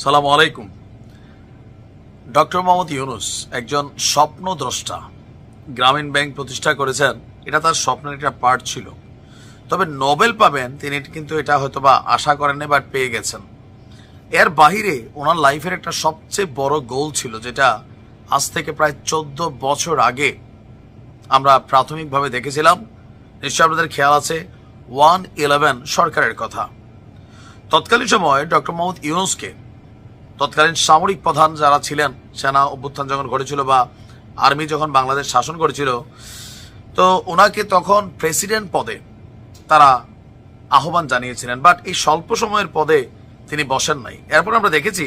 সালামু আলাইকুম। ডক্টর মোহাম্মদ ইউনুস একজন স্বপ্নদ্রষ্টা। গ্রামীণ ব্যাংক প্রতিষ্ঠা করেছেন, এটা তার স্বপ্নের একটা পার্ট ছিল। তবে নোবেল পাবেন তিনি কিন্তু এটা হয়তোবা আশা করেননি, বাট পেয়ে গেছেন। এর বাহিরে ওনার লাইফের একটা সবচেয়ে বড় গোল ছিল, যেটা আজ থেকে প্রায় 14 বছর আগে আমরা প্রাথমিকভাবে দেখেছিলাম। নিশ্চয় আপনাদের খেয়াল আছে 111 সরকারের কথা। তৎকালীন সময় ডক্টর মোহাম্মদ ইউনুসকে তৎকালীন সামরিক প্রধান যারা ছিলেন, সেনা অভ্যুত্থান যখন ঘটেছিল বা আর্মি যখন বাংলাদেশ শাসন করেছিল, তো ওনাকে তখন প্রেসিডেন্ট পদে তারা আহ্বান জানিয়েছিলেন, বাট এই স্বল্প সময়ের পদে তিনি বসেন নাই। এরপর আমরা দেখেছি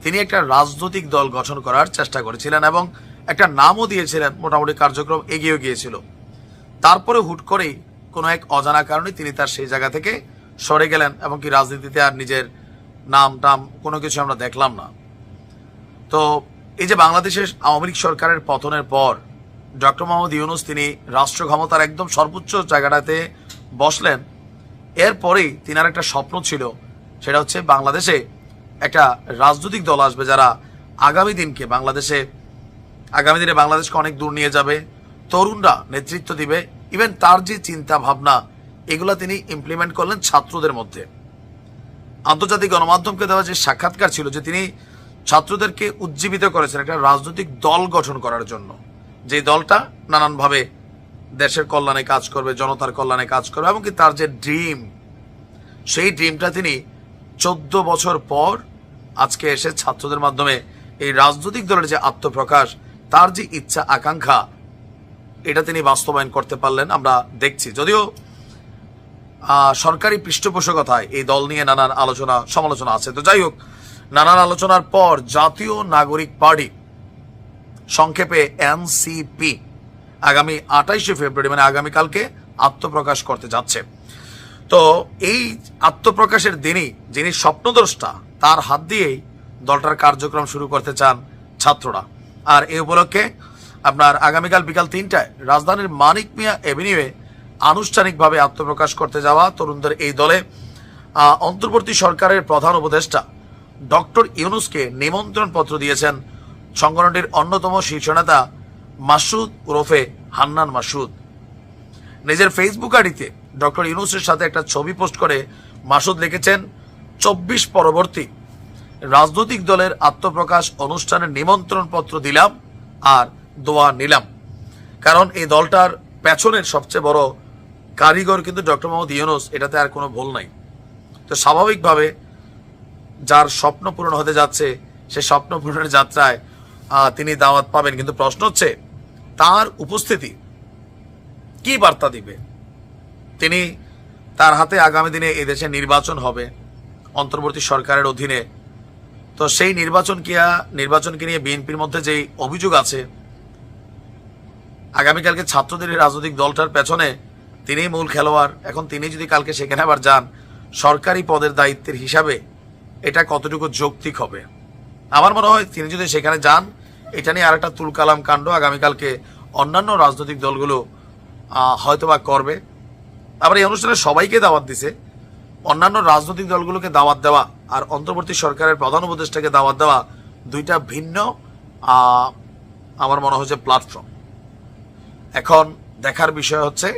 তিনি একটা রাজনৈতিক দল গঠন করার চেষ্টা করেছিলেন এবং একটা নামও দিয়েছিলেন, মোটামুটি কার্যক্রম এগিয়ে গিয়েছিল। তারপরে হুট করেই কোনো এক অজানা কারণে তিনি তার সেই জায়গা থেকে সরে গেলেন এবং কি রাজনীতিতে আর নিজের নাম টাম কোনো কিছু আমরা দেখলাম না। তো এই যে বাংলাদেশের আওয়ামী লীগ সরকারের পতনের পর ডক্টর মোহাম্মদ ইউনুস তিনি রাষ্ট্র ক্ষমতার একদম সর্বোচ্চ জায়গাটাতে বসলেন। এরপরেই তিনার একটা স্বপ্ন ছিল, সেটা হচ্ছে বাংলাদেশে একটা রাজনৈতিক দল আসবে যারা আগামী দিনে বাংলাদেশকে অনেক দূর নিয়ে যাবে, তরুণরা নেতৃত্ব দিবে। ইভেন তার যে চিন্তা ভাবনা এগুলা তিনি ইমপ্লিমেন্ট করলেন ছাত্রদের মধ্যে। আন্তর্জাতিক গণমাধ্যমকে দেওয়া যে সাক্ষাৎকার ছিল, যে তিনি ছাত্রদেরকে উজ্জীবিত করেছেন একটা রাজনৈতিক দল গঠন করার জন্য, যে দলটা নানানভাবে দেশের কল্যাণে কাজ করবে, জনতার কল্যাণে কাজ করবে, এমনকি তার যে ড্রিম, সেই ড্রিমটা তিনি 14 বছর পর আজকে এসে ছাত্রদের মাধ্যমে এই রাজনৈতিক দলের যে আত্মপ্রকাশ, তার যে ইচ্ছা আকাঙ্ক্ষা, এটা তিনি বাস্তবায়ন করতে পারলেন আমরা দেখছি। যদিও সরকারি পৃষ্ঠপোষকতায় এই দল নিয়ে নানান আলোচনা সমালোচনা আছে। তো যাই হোক, নানান আলোচনার পর জাতীয় নাগরিক পার্টি, সংক্ষেপে এনসিপি, আগামী 28শে ফেব্রুয়ারি মানে আগামীকালকে আত্মপ্রকাশ করতে যাচ্ছে। তো এই আত্মপ্রকাশের দিনই যিনি স্বপ্নদ্রষ্টা, তার হাত দিয়েই দলটার কার্যক্রম শুরু করতে চান ছাত্ররা। আর এই উপলক্ষে আপনার আগামীকাল বিকাল 3টায় রাজধানীর মানিক মিয়া এভিনিউয়ে আনুষ্ঠানিকভাবে আত্মপ্রকাশ করতে যাওয়া তরুণদের এই দলে অন্তর্বর্তী সরকারের প্রধান উপদেষ্টা ডক্টর ইউনুসকে নিমন্ত্রণ পত্র দিয়েছেন সংগঠনটির অন্যতম শীর্ষ নেতা মাসুদ ওরফে হান্নান মাসুদ। নিজের ফেসবুক আইডিতে ডক্টর ইউনুসের সাথে একটা ছবি পোস্ট করে মাসুদ লিখেছেন, 24 পরবর্তী রাজনৈতিক দলের আত্মপ্রকাশ অনুষ্ঠানের নিমন্ত্রণ পত্র দিলাম আর দোয়া নিলাম। কারণ এই দলটার পেছনের সবচেয়ে বড় কারিগর কিন্তু ডক্টর মোহাম্মদ ইউনুস, এটাতে আর কোনো ভুল নাই। তো স্বাভাবিকভাবে যার স্বপ্ন পূরণ হতে যাচ্ছে, সে স্বপ্ন পূরণের যাত্রায় তিনি দাওয়াত পাবেন। কিন্তু প্রশ্ন হচ্ছে তার উপস্থিতি কি বার্তা দিবে। তিনি তার হাতে আগামী দিনে এদেশে নির্বাচন হবে অন্তর্বর্তী সরকারের অধীনে। তো সেই নির্বাচনকে নিয়ে বিএনপির মধ্যে যেই অভিযোগ আছে, আগামীকালকে ছাত্রদের রাজনৈতিক দলটার পেছনে তিনি মূল খেলোয়াড়। এখন তিনি যদি কালকে সেখানে আবার যান সরকারি পদের দায়িত্বের হিসাবে, এটা কতটুকু যৌক্তিক হবে? আমার মনে হয় তিনি যদি সেখানে যান, এটা নিয়ে আরেকটা তুলকালাম কাণ্ড আগামীকালকে অন্যান্য রাজনৈতিক দলগুলো হয়তোবা করবে। আবার এই অনুষ্ঠানে সবাইকে দাওয়াত দিছে, অন্যান্য রাজনৈতিক দলগুলোকে দাওয়াত দেওয়া আর অন্তর্বর্তী সরকারের প্রধান উপদেষ্টাকে দাওয়াত দেওয়া দুইটা ভিন্ন আমার মনে হচ্ছে প্ল্যাটফর্ম। এখন দেখার বিষয় হচ্ছে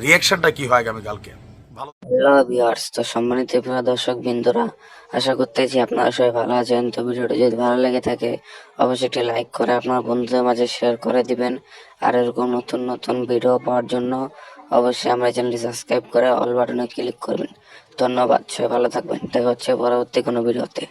রিয়াকশনটা কি হয় আগামীকালকে। ভালো হ্যালো ভিউয়ার্স, তো সম্মানিত প্রিয় দর্শক বিন্দুরা, আশা করতেছি আপনারা সবাই ভালো আছেন। তো ভিডিওটি যদি ভালো লেগে থাকে অবশ্যই একটি লাইক করে আপনার বন্ধুদের মাঝে শেয়ার করে দিবেন। আর এরকম নতুন নতুন ভিডিও পাওয়ার জন্য অবশ্যই আমার চ্যানেলটি সাবস্ক্রাইব করে অল বাটনে ক্লিক করবেন। ধন্যবাদ, সবাই ভালো থাকবেন। দেখা হচ্ছে পরবর্তী কোনো ভিডিওতে।